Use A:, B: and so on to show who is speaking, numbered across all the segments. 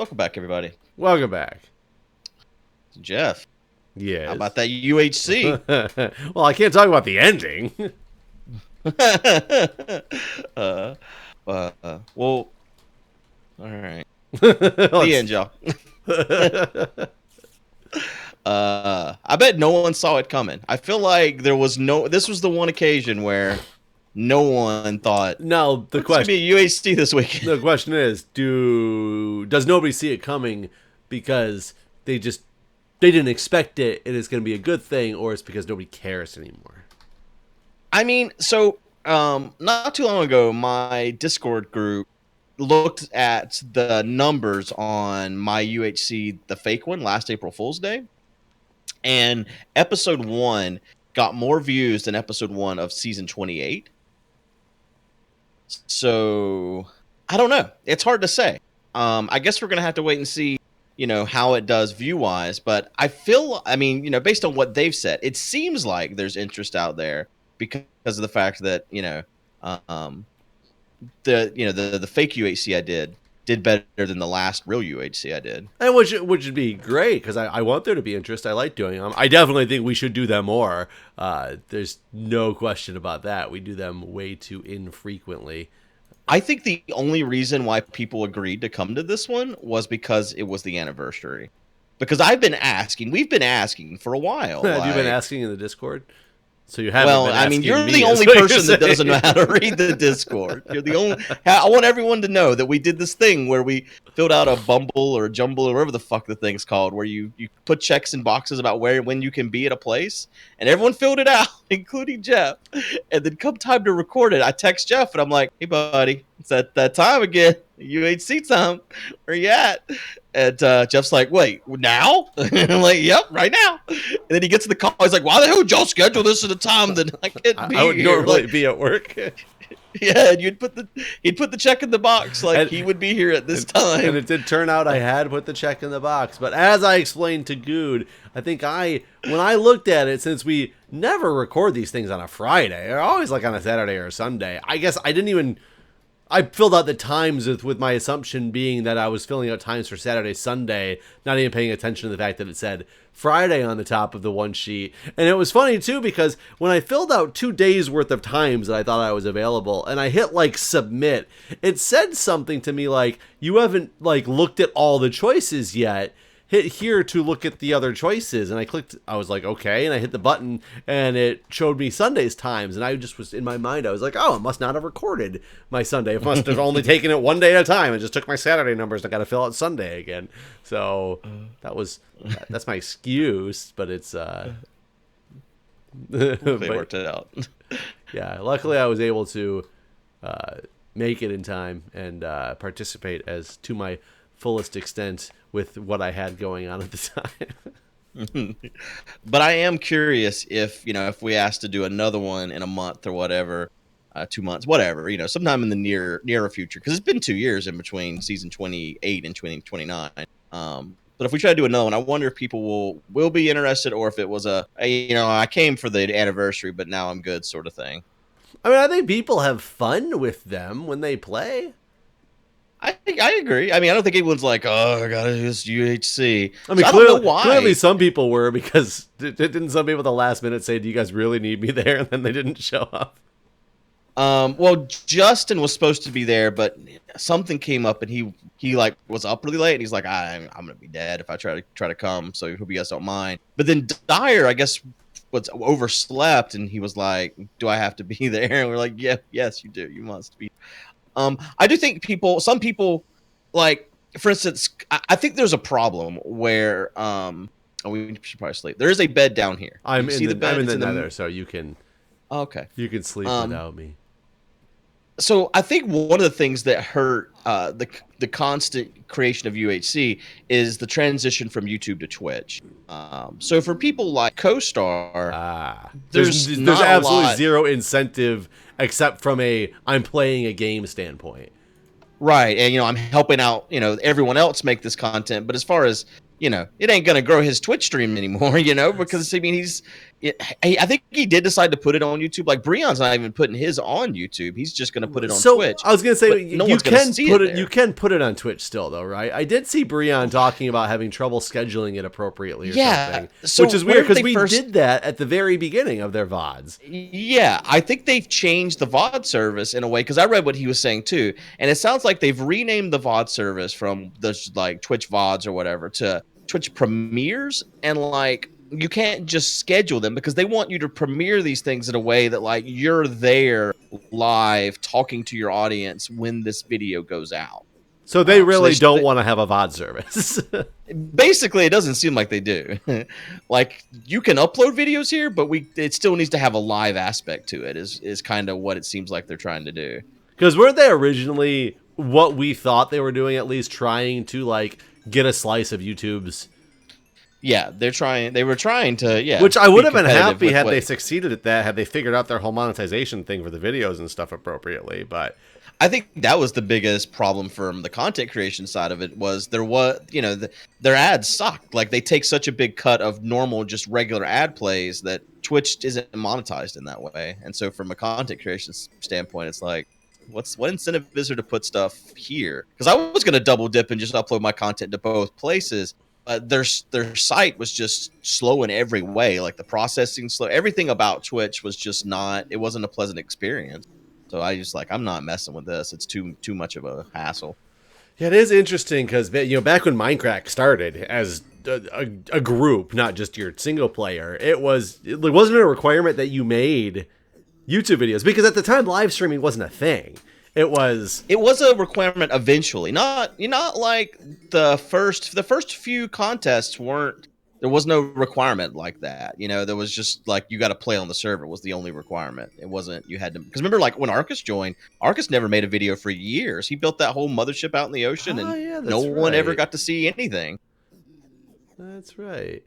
A: Welcome back, everybody.
B: Welcome back.
A: Jeff, how
B: Yes.
A: about that UHC?
B: Well, I can't talk about the ending.
A: uh, well, all right. The
B: Let's-
A: end, y'all. I bet no one saw it coming. I feel like this was the one occasion where no one thought,
B: now the
A: it's going to
B: question
A: be a UHC this weekend.
B: the question is, does nobody see it coming because they didn't expect it and it's going to be a good thing, or it's because nobody cares anymore?
A: I mean, not too long ago, my Discord group looked at the numbers on my UHC, the fake one, last April Fool's Day, and episode 1 got more views than episode 1 of season 28. So, I don't know. It's hard to say. I guess we're going to have to wait and see, how it does view-wise, but based on what they've said, it seems like there's interest out there because of the fact that, the fake UHC I did better than the last real UHC I did.
B: And which would be great because I want there to be interest. I like doing them. I definitely think we should do them more. There's no question about that. We do them way too infrequently.
A: I think the only reason why people agreed to come to this one was because it was the anniversary. Because we've been asking for a while.
B: Have you been asking in the Discord? So you haven't.
A: Well,
B: been
A: I mean,
B: asking
A: you're
B: me,
A: the
B: is
A: only
B: what you're
A: person that doesn't know
B: saying.
A: how to read the Discord. You're the only. I want everyone to know that we did this thing where we filled out a Bumble or a Jumble or whatever the fuck the thing's called, where you put checks in boxes about when you can be at a place, and everyone filled it out, including Jeff. And then come time to record it, I text Jeff and I'm like, "Hey, buddy, it's that time again. UHC time. Where you at?" And Jeff's like, "Wait, now?" And I'm like, "Yep, right now." And then he gets in the call. He's like, "Why the hell did y'all schedule this at a time that I can't be
B: I would
A: here?"
B: normally
A: Like,
B: be at work.
A: yeah, and he'd put the check in the box like
B: And-
A: he would be here at this
B: And
A: time.
B: it did turn out I had put the check in the box. But as I explained to Guude, I think when I looked at it, since we never record these things on a Friday, they're always like on a Saturday or a Sunday, I guess I filled out the times with my assumption being that I was filling out times for Saturday, Sunday, not even paying attention to the fact that it said Friday on the top of the one sheet. And it was funny too, because when I filled out 2 days worth of times that I thought I was available and I hit like submit, it said something to me like, you haven't like looked at all the choices yet. Hit here to look at the other choices. And I was like, okay. And I hit the button and it showed me Sunday's times. And I just was in my mind, I was like, oh, it must not have recorded my Sunday. It must have only taken it 1 day at a time and just took my Saturday numbers. And I got to fill out Sunday again. So that's my excuse, but it's,
A: They worked it out.
B: yeah, luckily I was able to make it in time and participate as to my fullest extent with what I had going on at the time.
A: But I am curious if we asked to do another one in a month or whatever, 2 months, whatever, sometime in the nearer future, because it's been 2 years in between season 28 and 2029. But if we try to do another one, I wonder if people will be interested, or if it was I came for the anniversary, but now I'm good sort of thing.
B: I mean, I think people have fun with them when they play.
A: I agree. I mean, I don't think anyone's like, "Oh, I gotta do this UHC."
B: I mean,
A: So I
B: clearly,
A: don't know why.
B: clearly some people were, because didn't some people at the last minute say, do you guys really need me there? And then they didn't show up.
A: Well, Justin was supposed to be there, but something came up, and he like was up really late, and he's like, I'm gonna be dead if I try to come. So hope you guys don't mind. But then Dyer, I guess, was overslept, and he was like, "Do I have to be there?" And we're like, "Yeah, yes, you do. You must be." I do think some people, like, for instance, I think there's a problem where we should probably sleep. There is a bed down here.
B: I'm
A: You see the bed?
B: I'm in
A: It's
B: the nether, so you can
A: Okay.
B: sleep without me.
A: So I think one of the things that hurt the constant creation of UHC is the transition from YouTube to Twitch. So for people like CoStar,
B: There's
A: not a
B: absolutely
A: lot.
B: zero incentive except from I'm playing a game standpoint.
A: Right, and I'm helping out everyone else make this content, but as far as it ain't gonna grow his Twitch stream anymore, because I mean I think he did decide to put it on YouTube. Like Breon's not even putting his on YouTube. He's just going to put it on
B: So
A: Twitch.
B: I was gonna say
A: But no
B: you
A: one's going to
B: can
A: see
B: put
A: it
B: it. You
A: there.
B: can put it on Twitch still, though, right? I did see Breon talking about having trouble scheduling it appropriately or something,
A: So
B: which is weird because
A: whenever
B: we
A: they
B: did that at the very beginning of their VODs.
A: Yeah, I think they've changed the VOD service in a way because I read what he was saying too, and it sounds like they've renamed the VOD service from the like Twitch VODs or whatever to Twitch Premieres, and like you can't just schedule them because they want you to premiere these things in a way that like you're there live talking to your audience when this video goes out.
B: So they
A: So
B: really don't want to have a VOD service.
A: basically, it doesn't seem like they do. Like you can upload videos here, but it still needs to have a live aspect to it. Is kind of what it seems like they're trying to do.
B: Because weren't they originally what we thought they were doing? At least trying to like get a slice of YouTube's.
A: Yeah, they're trying. They were trying to. Yeah,
B: Which I would have been
A: competitive
B: happy
A: with
B: had
A: what-
B: they succeeded at that. Had they figured out their whole monetization thing for the videos and stuff appropriately, but.
A: I think that was the biggest problem from the content creation side of it was their ads sucked. Like they take such a big cut of normal, just regular ad plays that Twitch isn't monetized in that way. And so from a content creation standpoint, it's like, what incentive is there to put stuff here? Because I was going to double dip and just upload my content to both places. Their site was just slow in every way. Like the processing slow. Everything about Twitch was just not. It wasn't a pleasant experience. So I just like I'm not messing with this. It's too much of a hassle.
B: Yeah, it is interesting because back when Minecraft started as a group, not just your single player, it wasn't a requirement that you made YouTube videos because at the time live streaming wasn't a thing. It was
A: a requirement eventually. Not like the first few contests weren't. There was no requirement like that. There was just like you got to play on the server was the only requirement. It wasn't you had to because remember like when Arcus joined, Arcus never made a video for years. He built that whole mothership out in the ocean, and no one ever got to see anything.
B: That's right.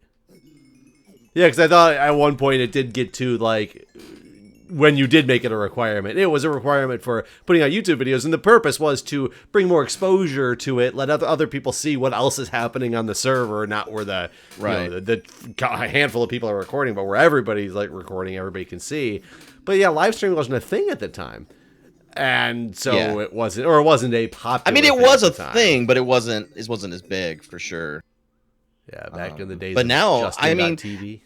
B: Yeah, because I thought at one point it did get to like when you did make it a requirement, it was a requirement for putting out YouTube videos, and the purpose was to bring more exposure to it, let other people see what else is happening on the server, not where the handful of people are recording, but where everybody's like recording, everybody can see. But yeah, live streaming wasn't a thing at the time, and so it wasn't a popular.
A: I mean, it was a thing, but it wasn't as big for sure.
B: Yeah, back in the days.
A: But now, I mean,
B: TV.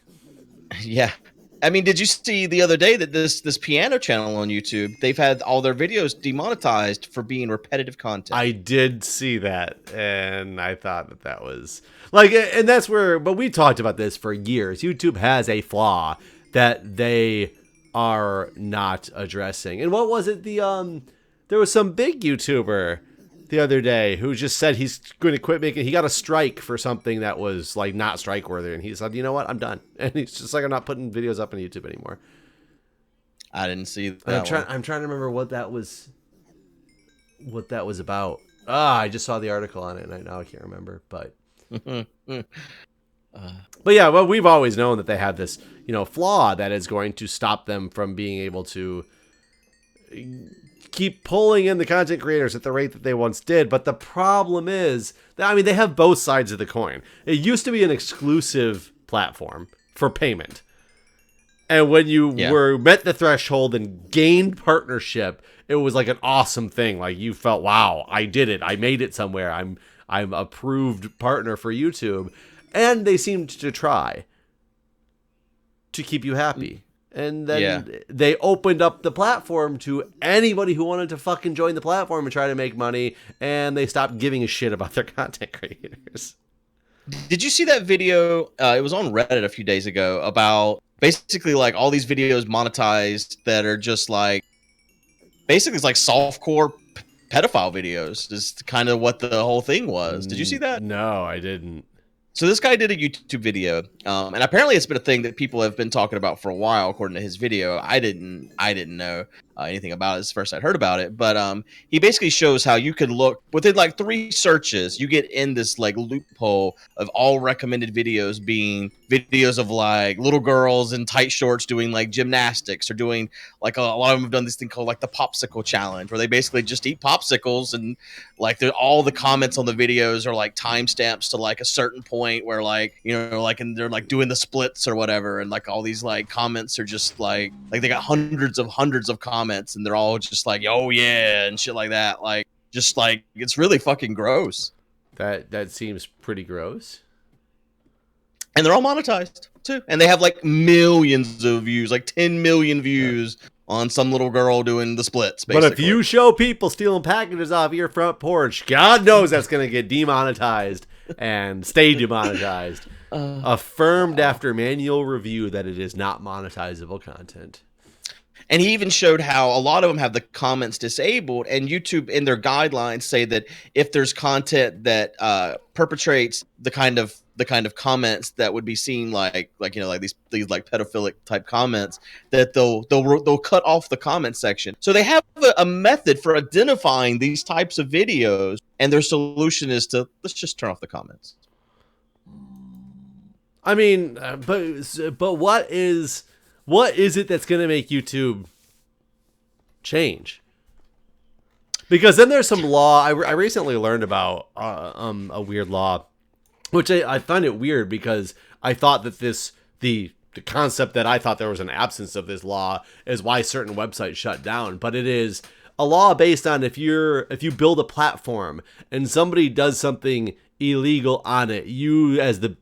A: Yeah. I mean, did you see the other day that this piano channel on YouTube, they've had all their videos demonetized for being repetitive content?
B: I did see that, and I thought that was like, and that's where, but we talked about this for years. YouTube has a flaw that they are not addressing. And what was it? There was some big YouTuber the other day who just said he's going to quit making. He got a strike for something that was like not strike worthy, and he said, "You know what? I'm done." And he's just like, "I'm not putting videos up on YouTube anymore."
A: I didn't see that.
B: I'm trying to remember what that was. What that was about. I just saw the article on it, and now I can't remember. But but yeah, well, we've always known that they have this, flaw that is going to stop them from being able to keep pulling in the content creators at the rate that they once did. But the problem is that, they have both sides of the coin. It used to be an exclusive platform for payment. And when you met the threshold and gained partnership, it was like an awesome thing. Like you felt, wow, I did it. I made it somewhere. I'm approved partner for YouTube. And they seemed to try to keep you happy. And then they opened up the platform to anybody who wanted to fucking join the platform and try to make money. And they stopped giving a shit about their content creators.
A: Did you see that video? It was on Reddit a few days ago about basically like all these videos monetized that are just like, basically it's like softcore pedophile videos is kind of what the whole thing was. Did you see that?
B: No, I didn't.
A: So this guy did a YouTube video, and apparently it's been a thing that people have been talking about for a while, according to his video. I didn't know. anything about it. It's the first I'd heard about it, but he basically shows how you could look within like 3 searches, you get in this like loophole of all recommended videos being videos of like little girls in tight shorts doing like gymnastics, or doing like a lot of them have done this thing called like the popsicle challenge, where they basically just eat popsicles, and like all the comments on the videos are like timestamps to like a certain point where like, you know, like, and they're like doing the splits or whatever, and like all these like comments are just like they got hundreds of comments, and they're all just like, oh yeah, and shit like that. Like, just like, it's really fucking gross.
B: That seems pretty gross.
A: And they're all monetized too, and they have like millions of views, like 10 million views on some little girl doing the splits, basically.
B: But if you show people stealing packages off your front porch, God knows that's going to get demonetized and stay demonetized. Affirmed after manual review that it is not monetizable content.
A: And he even showed how a lot of them have the comments disabled, and YouTube in their guidelines say that if there's content that perpetrates the kind of comments that would be seen like you know, like these like pedophilic type comments, that they'll cut off the comment section. So they have a method for identifying these types of videos, and their solution is to let's just turn off the comments.
B: I mean, but what is it that's going to make YouTube change? Because then there's some law. I recently learned about a weird law, which I find it weird because I thought that the concept that I thought there was an absence of this law is why certain websites shut down. But it is a law based on if you build a platform and somebody does something illegal on it, you as the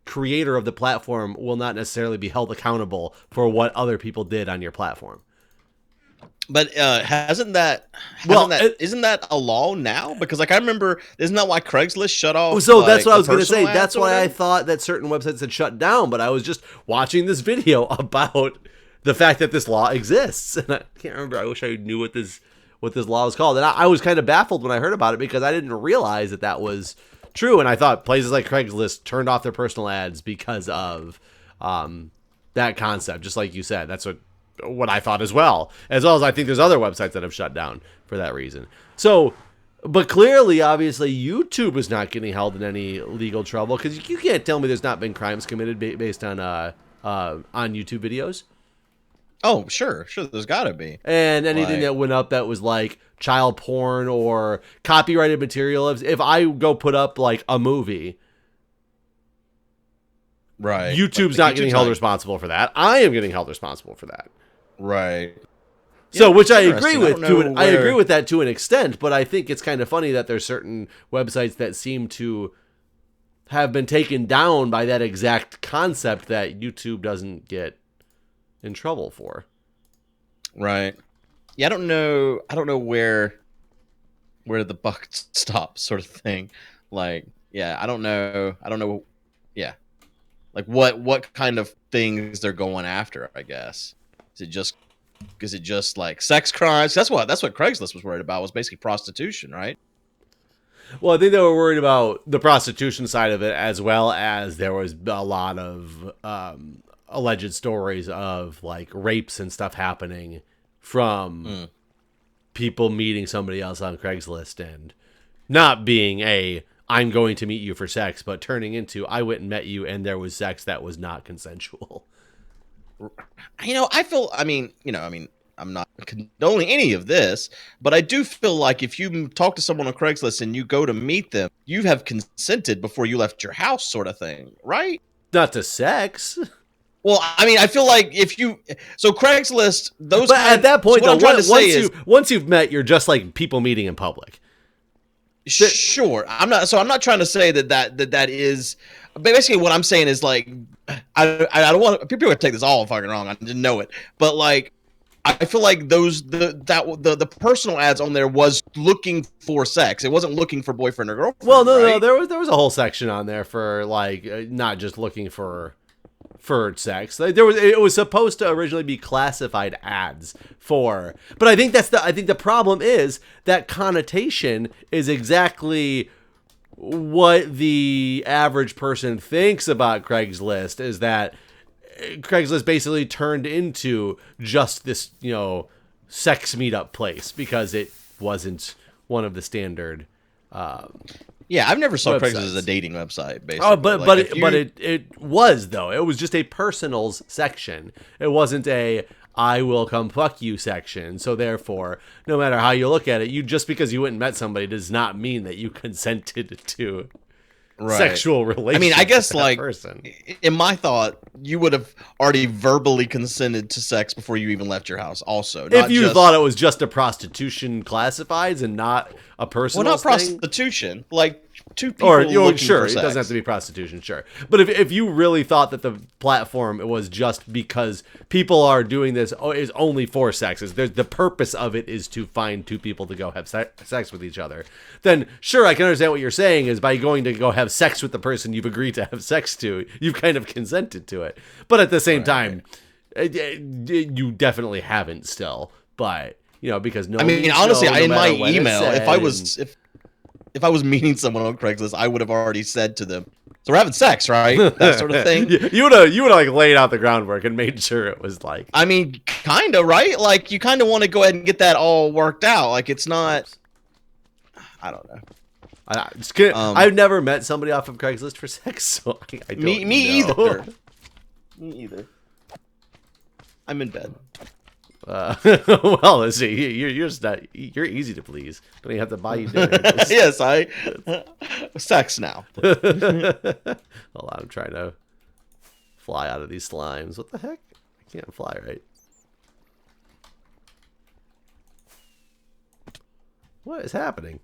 B: creator of the platform will not necessarily be held accountable for what other people did on your platform.
A: But isn't that a law now? Because like I remember, isn't that why Craigslist shut off?
B: So
A: like,
B: that's what I was going to say.
A: personal
B: That's
A: ads or
B: why I
A: whatever?
B: thought that certain websites had shut down. But I was just watching this video about the fact that this law exists, and I can't remember. I wish I knew what this law was called. And I was kind of baffled when I heard about it because I didn't realize that was true. And I thought places like Craigslist turned off their personal ads because of that concept. Just like you said, that's what I thought as well as I think there's other websites that have shut down for that reason. So, but clearly, obviously, YouTube is not getting held in any legal trouble because you can't tell me there's not been crimes committed based on YouTube videos.
A: Oh, sure, there's got to be.
B: And anything that went up that was like child porn or copyrighted material. If I go put up like a movie,
A: right,
B: YouTube's not getting held responsible for that. I am getting held responsible for that.
A: Right.
B: So,
A: yeah,
B: which I agree with. I agree
A: where...
B: with that to an extent, but I think it's kind of funny that there's certain websites that seem to have been taken down by that exact concept that YouTube doesn't get in trouble for.
A: Right. Yeah, I don't know where the buck stops, sort of thing. Like, yeah, I don't know. Yeah. Like what kind of things they're going after, I guess. Is it just like sex crimes? That's what Craigslist was worried about, was basically prostitution, right?
B: Well, I think they were worried about the prostitution side of it, as well as there was a lot of alleged stories of like rapes and stuff happening from people meeting somebody else on Craigslist and not being I'm going to meet you for sex, but turning into I went and met you and there was sex that was not consensual.
A: I'm not condoning any of this, but I do feel like if you talk to someone on Craigslist and you go to meet them, you have consented before you left your house, sort of thing, right?
B: Not to sex.
A: Well, I mean, I feel like so Craigslist, those.
B: But at that point,
A: so
B: though, once you've met, you're just like people meeting in public.
A: Sure, I'm not trying to say that is. But basically, what I'm saying is like, I don't want people to take this all fucking wrong. I didn't know it, but like, I feel like the personal ads on there was looking for sex. It wasn't looking for boyfriend or girlfriend.
B: Well, no,
A: right?
B: there was a whole section on there for like not just looking for sex. Like, it was supposed to originally be classified ads for, but I think the problem is that connotation is exactly what the average person thinks about Craigslist, is that Craigslist basically turned into just this, sex meetup place because it wasn't one of the standard.
A: Yeah, I've never saw
B: Websites.
A: Craigslist as a dating website. Basically,
B: Oh, but
A: like,
B: it was though. It was just a personals section. It wasn't a I will come fuck you section. So therefore, no matter how you look at it, you just because you went and met somebody does not mean that you consented to sexual relations.
A: I mean, I guess
B: with that
A: like
B: person.
A: in my thought, you would have already verbally consented to sex before you even left your house. Also,
B: If you thought it was just a prostitution classifieds and not a personal
A: well, not
B: thing,
A: prostitution, like two people
B: or
A: looking
B: sure,
A: for
B: it
A: sex.
B: doesn't have to be prostitution, sure. But if you really thought that the platform was just because people are doing this is only for sex, the purpose of it is to find two people to go have sex with each other, then sure, I can understand what you're saying is by going to go have sex with the person you've agreed to have sex to, you've kind of consented to it. But at the same time, you definitely haven't still. But because no.
A: I mean, honestly,
B: no
A: in my
B: matter when it's
A: email,
B: said,
A: if I was meeting someone on Craigslist, I would have already said to them, "So we're having sex, right?" That sort of thing.
B: You would have like laid out the groundwork and made sure it was like.
A: I mean, kind of, right? Like, you kind of want to go ahead and get that all worked out. Like, it's not. I don't know.
B: I've never met somebody off of Craigslist for sex, so I don't
A: me
B: know.
A: either. Me either. I'm in bed.
B: Well, let's see. You're just not. You're easy to please. Don't even have to buy you dinner.
A: Yes, sex now.
B: Hold on, I'm trying to fly out of these slimes. What the heck? I can't fly right. What is happening?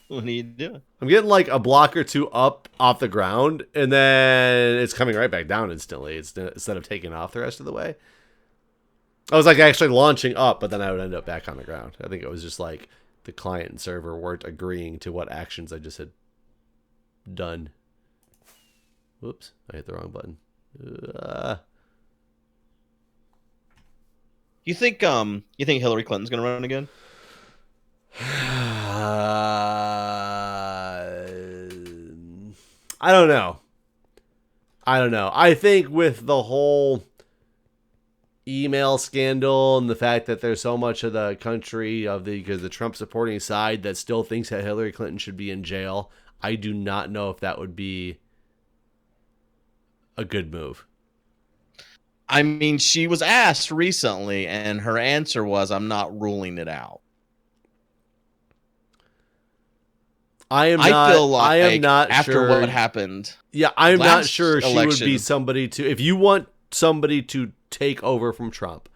A: What are you doing?
B: I'm getting like a block or two up off the ground, and then it's coming right back down instantly. Instead of taking off the rest of the way. I was like actually launching up, but then I would end up back on the ground. I think it was just like the client and server weren't agreeing to what actions I just had done. Whoops, I hit the wrong button.
A: You think Hillary Clinton's gonna run again?
B: I don't know. I think with the whole email scandal and the fact that there's so much of the country because the Trump supporting side that still thinks that Hillary Clinton should be in jail, I do not know if that would be a good move.
A: I mean, she was asked recently, and her answer was, "I'm not ruling it out." I feel like
B: I am not
A: after
B: sure
A: what happened.
B: Yeah, I'm not
A: last
B: sure she would
A: election.
B: be somebody to. If you want somebody to take over from Trump,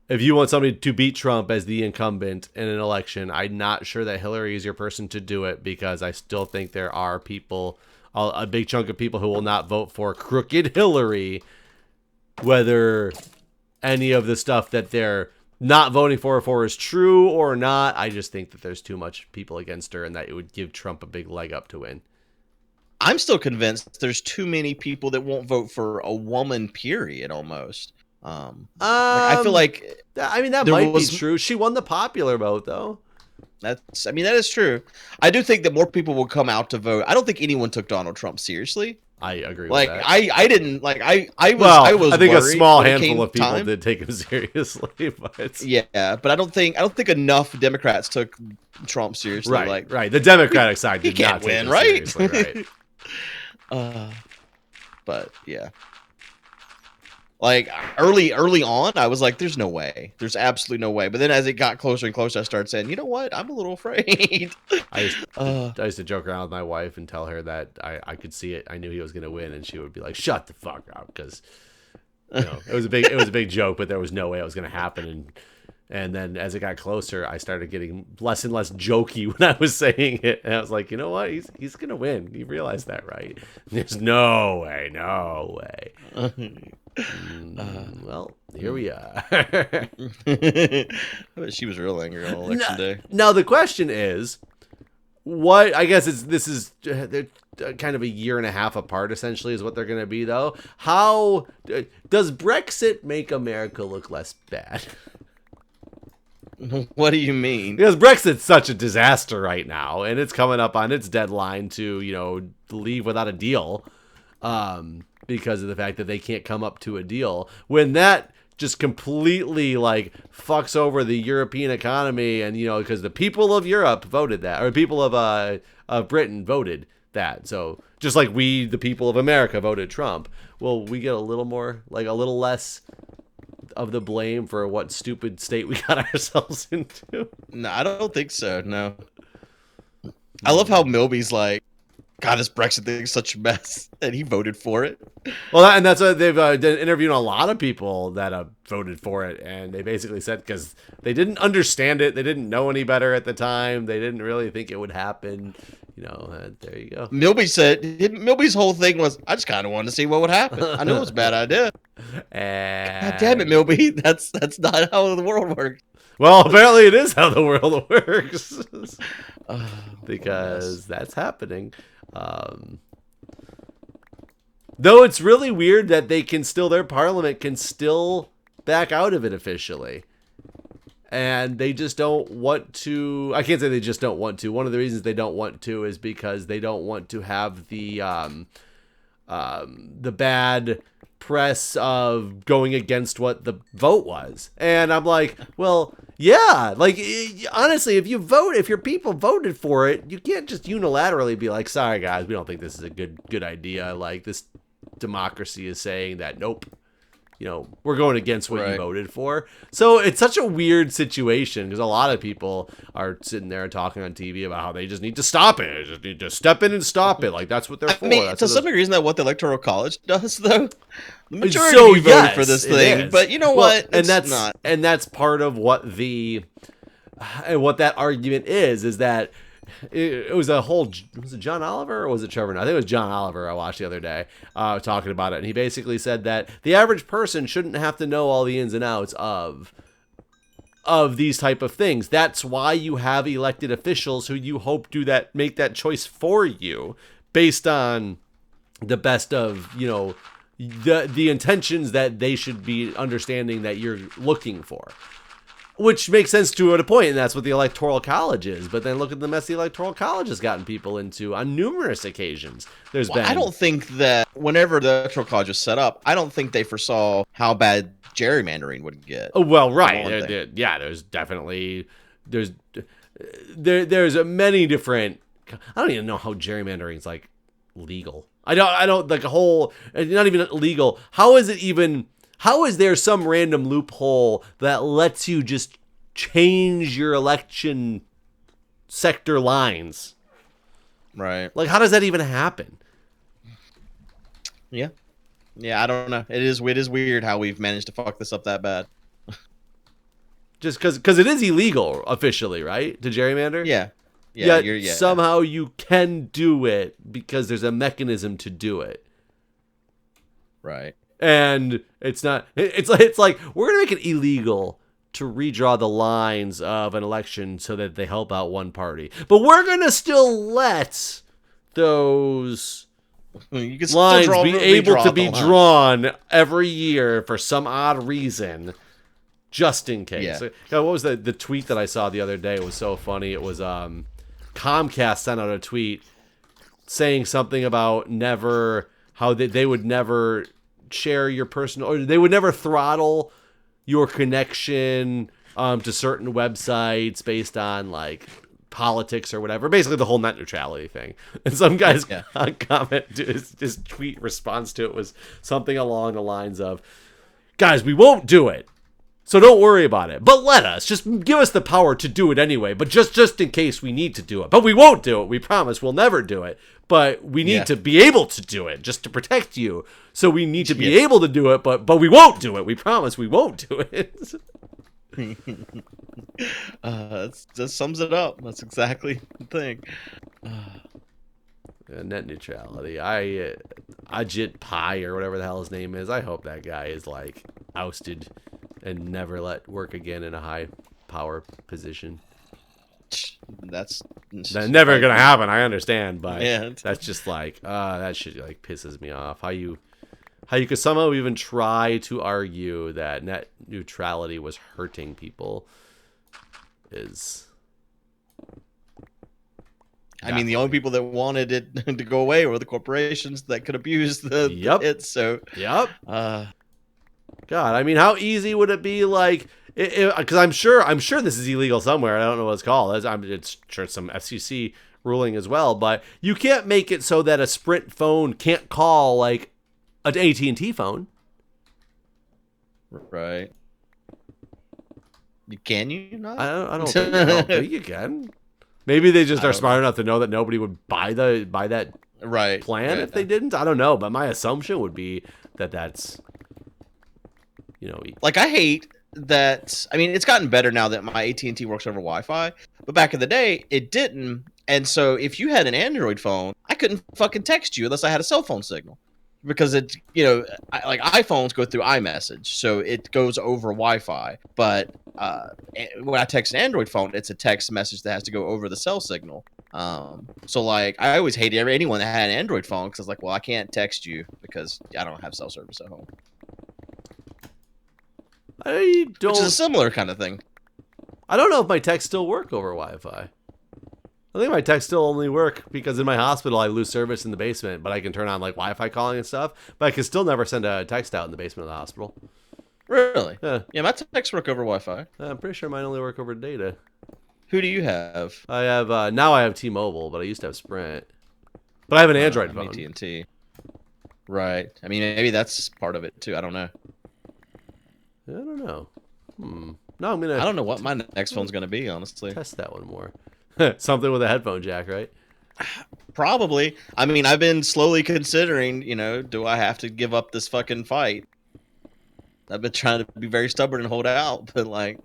B: if you want somebody to beat Trump as the incumbent in an election, I'm not sure that Hillary is your person to do it, because I still think there are people, a big chunk of people, who will not vote for crooked Hillary, whether any of the stuff that they're not voting for is true or not. I just think that there's too much people against her, and that it would give Trump a big leg up to win.
A: I'm still convinced there's too many people that won't vote for a woman, period, almost. I feel like...
B: I mean, that might be true. She won the popular vote, though.
A: That is true. I do think that more people will come out to vote. I don't think anyone took Donald Trump seriously.
B: I agree with
A: like,
B: that.
A: I didn't, like, I
B: think a small handful of people
A: time.
B: did take him seriously, but...
A: Yeah, but I don't think enough Democrats took Trump seriously.
B: Right. The Democratic side did not
A: win,
B: take him seriously,
A: right? But yeah, like early on, I was like, "There's no way. There's absolutely no way." But then as it got closer and closer, I started saying, "You know what? I'm a little afraid."
B: I used to joke around with my wife and tell her that I could see it. I knew he was going to win, and she would be like, "Shut the fuck up," because it was a big joke, but there was no way it was going to happen. And then as it got closer, I started getting less and less jokey when I was saying it. And I was like, you know what? He's going to win. You realize that, right? There's no way. Well, here we are.
A: I bet she was real angry on election day.
B: Now, the question is, what? I guess this is they're kind of a year and a half apart, essentially, is what they're going to be, though. How does Brexit make America look less bad?
A: What do you mean?
B: Because Brexit's such a disaster right now, and it's coming up on its deadline to, leave without a deal, because of the fact that they can't come up to a deal. When that just completely like fucks over the European economy, and because the people of Europe voted that, or people of Britain voted that. So just like we, the people of America, voted Trump, well, we get a little more, like a little less of the blame for what stupid state we got ourselves into.
A: No, I don't think so. No. I love how Milby's like, God, this Brexit thing is such a mess, and he voted for it.
B: Well, and that's what they've interviewed a lot of people that voted for it, and they basically said because they didn't understand it, they didn't know any better at the time, they didn't really think it would happen. There you go.
A: Milby's whole thing was, I just kind of wanted to see what would happen. I knew it was a bad idea. God damn it, Milby, that's not how the world works.
B: Well, apparently it is how the world works, because that's happening. Though it's really weird that their parliament can still back out of it officially. And they just don't want to. I can't say they just don't want to. One of the reasons they don't want to is because they don't want to have the bad press of going against what the vote was. And I'm like, well, yeah, like honestly, if your people voted for it, you can't just unilaterally be like, sorry guys, we don't think this is a good idea. Like, this democracy is saying that nope, we're going against what you voted for. So it's such a weird situation because a lot of people are sitting there talking on TV about how they just need to stop it. They just need to step in and stop it. Like, that's what they're for.
A: I mean,
B: that's
A: to some degree, isn't that what the Electoral College does, though? The majority
B: so,
A: of you voted for this thing, but you know what?
B: And that's part of what what that argument is that it was was it John Oliver or was it Trevor? I think it was John Oliver I watched the other day talking about it. And he basically said that the average person shouldn't have to know all the ins and outs of these type of things. That's why you have elected officials who you hope make that choice for you based on the best of, the intentions that they should be understanding that you're looking for. Which makes sense to a point, and that's what the Electoral College is. But then look at the mess the Electoral College has gotten people into on numerous occasions.
A: I don't think that whenever the Electoral College was set up, I don't think they foresaw how bad gerrymandering would get.
B: Oh, well, right. There's definitely... There's many different... I don't even know how gerrymandering is, like, legal. I don't like a whole... Not even legal. How is there some random loophole that lets you just change your election sector lines?
A: Right.
B: Like, how does that even happen?
A: Yeah. Yeah, I don't know. It is weird how we've managed to fuck this up that bad.
B: Just because it is illegal officially, right? To gerrymander?
A: Yeah.
B: Yet somehow you can do it because there's a mechanism to do it.
A: Right.
B: And it's like we're gonna make it illegal to redraw the lines of an election so that they help out one party, but we're gonna still let those lines be able to be drawn every year for some odd reason, just in case.
A: Yeah.
B: What was the tweet that I saw the other day? It was so funny. It was Comcast sent out a tweet saying something about how they would never share your personal, or they would never throttle your connection to certain websites based on like politics or whatever. Basically the whole net neutrality thing. And some guy's comment, his tweet response to it was something along the lines of, guys, we won't do it, so don't worry about it, but just give us the power to do it anyway, but just in case we need to do it. But we won't do it, we promise we'll never do it, but we need to be able to do it just to protect you. So we need to be able to do it, but we won't do it. We promise we won't do it.
A: That sums it up. That's exactly the thing.
B: Net neutrality. Ajit Pai or whatever the hell his name is. I hope that guy is like ousted and never let work again in a high power position.
A: That's
B: never gonna happen. I understand, but that's just like that shit like pisses me off. How you could somehow even try to argue that net neutrality was hurting people is.
A: I mean, the only people that wanted it to go away were the corporations that could abuse it. So,
B: Because God, I mean, how easy would it be? Like, because I'm sure this is illegal somewhere. I don't know what it's called. It's sure it's some FCC ruling as well. But you can't make it so that a Sprint phone can't call like an AT&T phone.
A: Right. Can you not?
B: I don't think you can. Maybe they just are smart enough to know that nobody would buy that plan if they didn't. I don't know, but my assumption would be that that's,
A: like, I hate that. I mean, it's gotten better now that my AT&T works over Wi-Fi, but back in the day it didn't. And so if you had an Android phone, I couldn't fucking text you unless I had a cell phone signal, because it, like iPhones go through iMessage, so it goes over Wi-Fi. But when I text an Android phone, it's a text message that has to go over the cell signal. So like, I always hated anyone that had an Android phone, because I was like, well, I can't text you because I don't have cell service at home. Which is a similar kind of thing.
B: I don't know if my texts still work over Wi-Fi. I think my texts still only work because in my hospital I lose service in the basement, but I can turn on like Wi-Fi calling and stuff. But I can still never send a text out in the basement of the hospital.
A: Really? Yeah, my texts work over Wi-Fi.
B: I'm pretty sure mine only work over data.
A: Who do you have?
B: I have now I have T-Mobile, but I used to have Sprint. But I have an Android phone.
A: AT&T. Right. I mean, maybe that's part of it too. I don't know.
B: I don't know. No,
A: I don't know what my next phone's gonna be, honestly.
B: Test that one more. Something with a headphone jack, right?
A: Probably. I mean, I've been slowly considering, do I have to give up this fucking fight? I've been trying to be very stubborn and hold out, but like,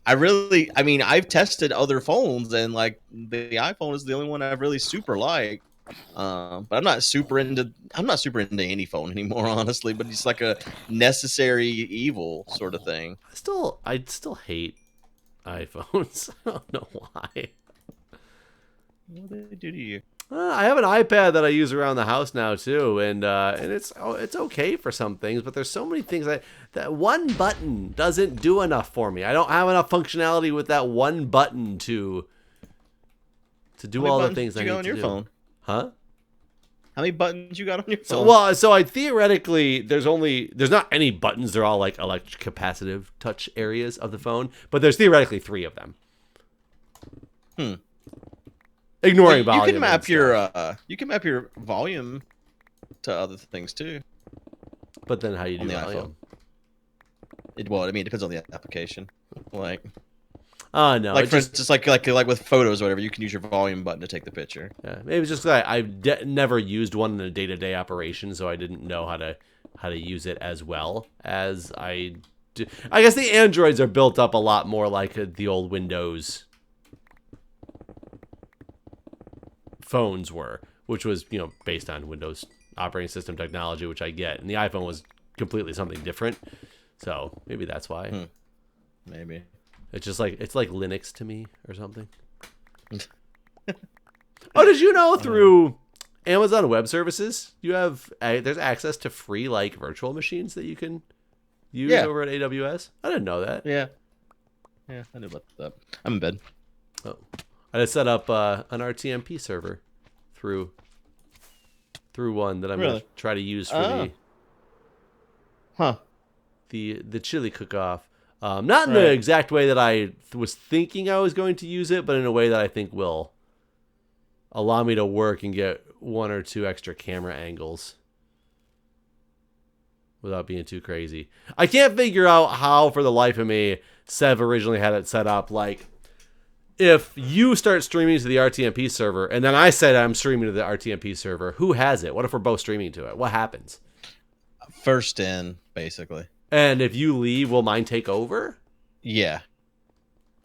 A: I've tested other phones, and like the iPhone is the only one I've really super liked. But I'm not super into any phone anymore, honestly. But it's like a necessary evil sort of thing.
B: I still hate iPhones. I don't know why.
A: What do they do to you?
B: I have an iPad that I use around the house now too, and it's okay for some things, but there's so many things that one button doesn't do enough for me. I don't have enough functionality with that one button to do all the things I need to do.
A: On your phone?
B: Huh?
A: How many buttons you got on your phone?
B: So I theoretically there's not any buttons. They're all like electric capacitive touch areas of the phone, but there's theoretically 3 of them. Ignoring volume.
A: You can map your volume to other things too.
B: But then how do you do volume?
A: It depends on the application. Like,
B: no.
A: Like for instance, like with photos or whatever, you can use your volume button to take the picture.
B: Yeah, maybe it's just that I've never used one in a day-to-day operation, so I didn't know how to use it as well as I do. I guess the Androids are built up a lot more like the old Windows phones were, which was based on Windows operating system technology, which I get, and the iPhone was completely something different. So maybe that's why.
A: Maybe
B: it's just like Linux to me or something. Oh, did you know through Amazon Web Services you have there's access to free like virtual machines that you can use over at AWS? I didn't know that.
A: Yeah, I knew about that. I'm in bed.
B: Oh. I just set up an RTMP server through one that I'm going to try to use for the chili cook-off. Not in the exact way that I was thinking I was going to use it, but in a way that I think will allow me to work and get 1 or 2 extra camera angles without being too crazy. I can't figure out how, for the life of me, Sev originally had it set up like, if you start streaming to the RTMP server, and then I said I'm streaming to the RTMP server, who has it? What if we're both streaming to it? What happens?
A: First in, basically.
B: And if you leave, will mine take over?
A: Yeah.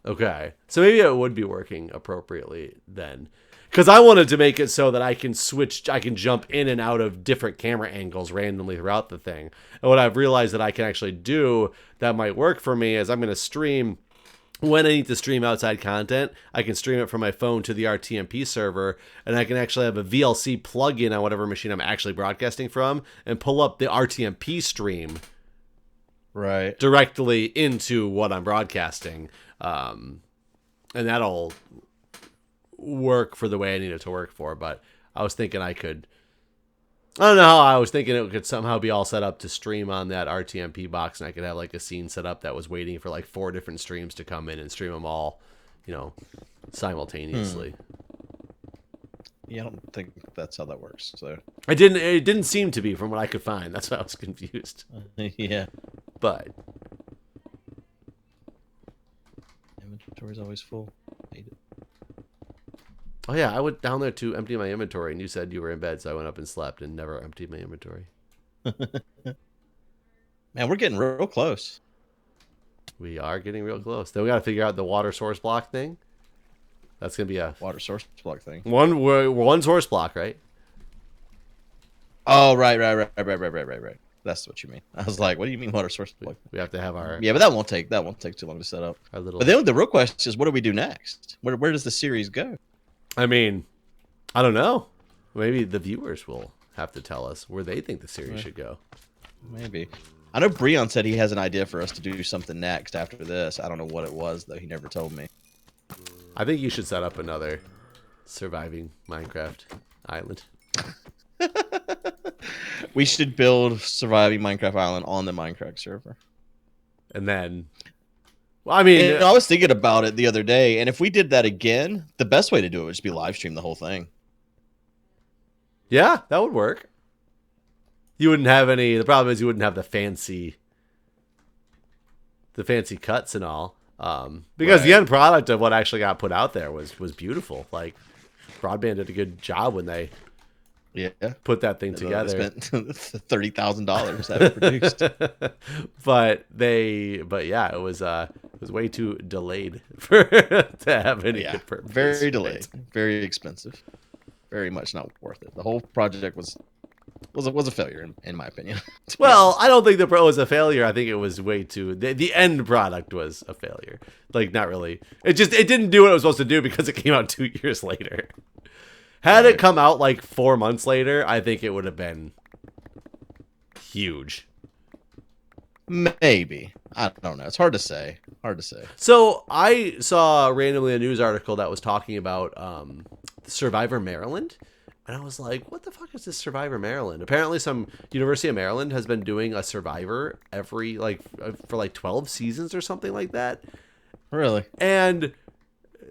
B: Okay. So maybe it would be working appropriately then. Because I wanted to make it so that I can jump in and out of different camera angles randomly throughout the thing. And what I've realized that I can actually do that might work for me is I'm going to stream. When I need to stream outside content, I can stream it from my phone to the RTMP server, and I can actually have a VLC plug-in on whatever machine I'm actually broadcasting from and pull up the RTMP stream directly into what I'm broadcasting. And that'll work for the way I need it to work for, but I was thinking I could I don't know how I was thinking it could somehow be all set up to stream on that RTMP box, and I could have like a scene set up that was waiting for like 4 different streams to come in and stream them all, simultaneously.
A: Yeah, I don't think that's how that works. So
B: It didn't seem to be from what I could find. That's why I was confused.
A: yeah,
B: But
A: inventory's always full. Hate it.
B: oh yeah, I went down there to empty my inventory, and you said you were in bed, so I went up and slept and never emptied my inventory.
A: Man, we're getting real close.
B: We are getting real close. Then we got to figure out the water source block thing. That's gonna be a
A: Water source block thing.
B: one source block, right?
A: Oh, right. That's what you mean. I was like, what do you mean water source block?
B: We have to have our
A: Yeah, but that won't take too long to set up.
B: our little.
A: But then the real question is, what do we do next? Where does the series go?
B: I mean, I don't know. Maybe the viewers will have to tell us where they think the series should go.
A: Maybe. I know Breon said he has an idea for us to do something next after this. I don't know what it was, though. He never told me.
B: I think you should set up another surviving Minecraft island.
A: We should build surviving Minecraft Island on the Minecraft server.
B: And then, well, I mean,
A: And I was thinking about it the other day, and if we did that again, the best way to do it would just be live stream the whole thing.
B: yeah, that would work. You wouldn't have any. The problem is you wouldn't have the fancy cuts and all. Because the end product of what actually got put out there was beautiful. Like, Broadband did a good job when they put that thing together.
A: They spent $30,000 that it produced.
B: but yeah, it was way too delayed for to have any good purpose.
A: Very delayed, very expensive, very much not worth it. The whole project was a failure in my opinion.
B: Well, I don't think the pro was a failure. I think it was way too the end product was a failure. Like, not really. It didn't do what it was supposed to do because it came out 2 years later. Had it come out like 4 months later, I think it would have been huge.
A: Maybe. I don't know. It's hard to say.
B: So I saw randomly a news article that was talking about Survivor Maryland. And I was like, what the fuck is this Survivor Maryland? Apparently some University of Maryland has been doing a Survivor every, for 12 seasons or something like that.
A: Really?
B: And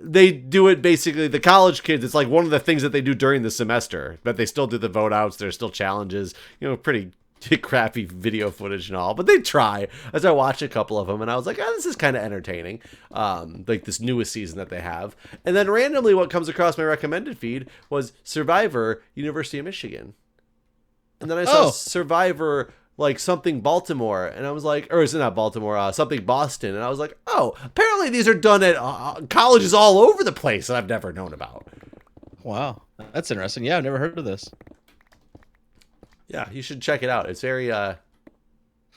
B: they do it basically, the college kids, it's like one of the things that they do during the semester. But they still do the vote outs. There's still challenges, pretty crappy video footage and all, but they try. As I watched a couple of them, and I was like, this is kind of entertaining. Like this newest season that they have. And then randomly what comes across my recommended feed was Survivor University of Michigan. And then I saw Survivor something Baltimore, and I was like, or is it not Baltimore, something Boston, and I was like, oh, apparently these are done at colleges all over the place that I've never known about.
A: Wow, that's interesting. Yeah, I've never heard of this.
B: Yeah, you should check it out. It's very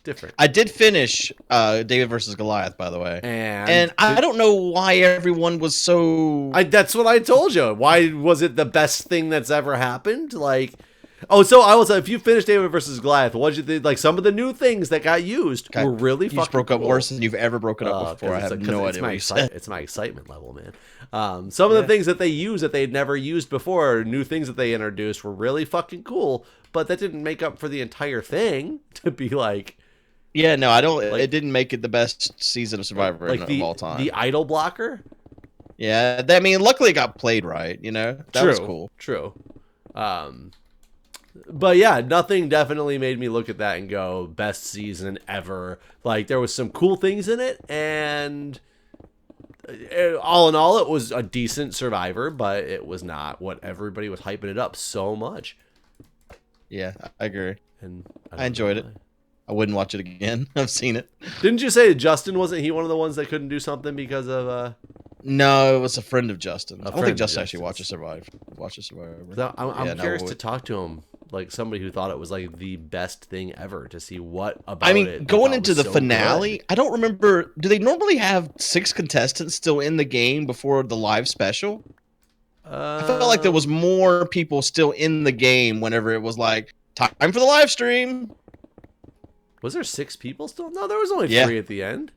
B: different.
A: I did finish David versus Goliath, by the way,
B: and
A: I don't know why everyone was so.
B: That's what I told you. Why was it the best thing that's ever happened? So I was. If you finished David versus Goliath, what did you think? Some of the new things that got used were really fucking
A: broke up
B: cool.
A: worse than you've ever broken up before. I have no idea what you said.
B: It's my excitement level, man. Some of the things that they used that they'd never used before, new things that they introduced, were really fucking cool. But that didn't make up for the entire thing to be like.
A: Yeah, no, I don't. It didn't make it the best season of Survivor of all time.
B: The idol blocker.
A: Yeah, I mean, luckily it got played right. That was cool.
B: True. But yeah, nothing definitely made me look at that and go, best season ever. There was some cool things in it, and all in all, it was a decent Survivor, but it was not what everybody was hyping it up so much.
A: Yeah, I agree.
B: And
A: I enjoyed it. I wouldn't watch it again. I've seen it.
B: Didn't you say Justin, wasn't he one of the ones that couldn't do something because of...
A: No, it was a friend of Justin. I don't think Justin
B: Justin's.
A: actually watched Survivor.
B: I'm curious to talk to him, somebody who thought it was the best thing ever, to see what about it.
A: Going into the finale, good. I don't remember. Do they normally have 6 contestants still in the game before the live special? I felt like there was more people still in the game whenever it was time for the live stream.
B: Was there 6 people still? No, there was only 3 at the end.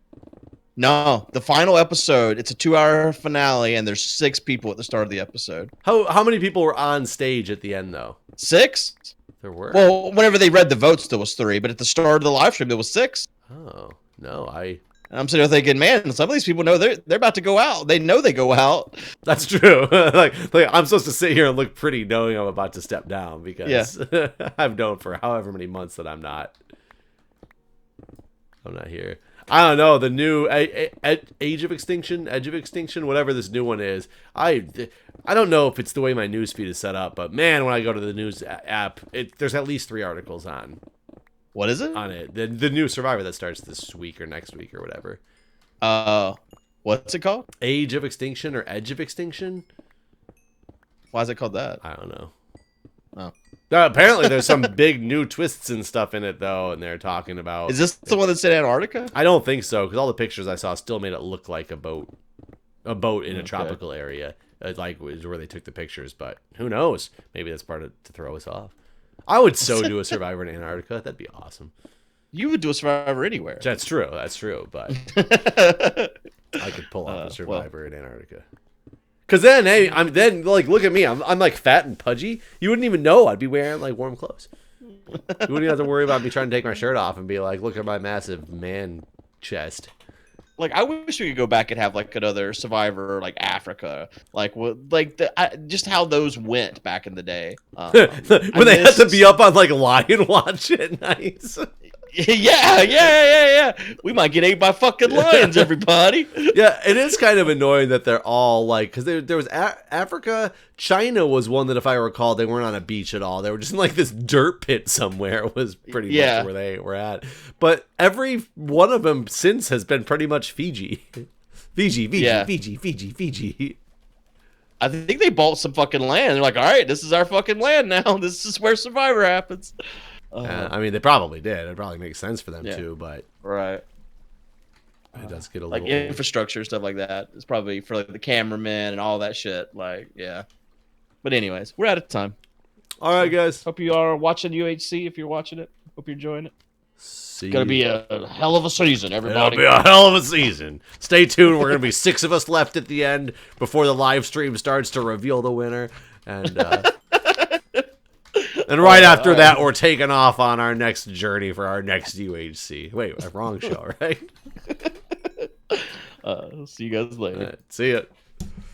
A: No, the final episode, it's a 2-hour finale, and there's 6 people at the start of the episode.
B: How many people were on stage at the end, though?
A: 6?
B: There were?
A: Well, whenever they read the votes, there was 3, but at the start of the live stream, there was 6.
B: Oh, no,
A: And I'm sitting there thinking, man, some of these people know they're about to go out. They know they go out.
B: That's true. like I'm supposed to sit here and look pretty knowing I'm about to step down because I've known for however many months that I'm not here. I don't know, the new Edge of Extinction, whatever this new one is. I don't know if it's the way my newsfeed is set up, but man, when I go to the news app, there's at least 3 articles on.
A: What is it?
B: On it. The new Survivor that starts this week or next week or whatever.
A: What's it called?
B: Age of Extinction or Edge of Extinction?
A: Why is it called that?
B: I don't know.
A: Oh.
B: Apparently there's some big new twists and stuff in it, though, and they're talking about...
A: Is this the one that's in Antarctica?
B: I don't think so, because all the pictures I saw still made it look like a boat in a tropical area, like was where they took the pictures, but who knows? Maybe that's part of to throw us off. I would so do a Survivor in Antarctica. That'd be awesome.
A: You would do a Survivor anywhere.
B: That's true, but I could pull off a Survivor in Antarctica. Because then, hey, look at me. I'm like fat and pudgy. You wouldn't even know I'd be wearing like warm clothes. You wouldn't even have to worry about me trying to take my shirt off and be like, look at my massive man chest.
A: Like, I wish we could go back and have like another Survivor, like Africa, just how those went back in the day.
B: When they had to be up on like lion watch at night.
A: Yeah. We might get ate by fucking lions, everybody.
B: Yeah, it is kind of annoying that they're all like, because there was Africa. China was one that, if I recall, they weren't on a beach at all. They were just in like this dirt pit somewhere. Was pretty much where they were at. But every one of them since has been pretty much Fiji. Fiji.
A: I think they bought some fucking land. They're like, all right, this is our fucking land now. This is where Survivor happens.
B: I mean, they probably did. It probably makes sense for them too, but
A: right,
B: it does get a
A: like
B: little
A: infrastructure stuff like that. It's probably for like the cameramen and all that shit. Like, yeah. But anyways, we're out of time.
B: All right, guys.
A: Hope you are watching UHC. If you're watching it, hope you're enjoying it.
B: It's
A: gonna be a hell of a season, everybody.
B: It'll be a hell of a season. Stay tuned. We're gonna be 6 of us left at the end before the live stream starts to reveal the winner, and and right after that, we're taking off on our next journey for our next UHC. Wait, wrong show, right?
A: See you guys later.
B: See ya.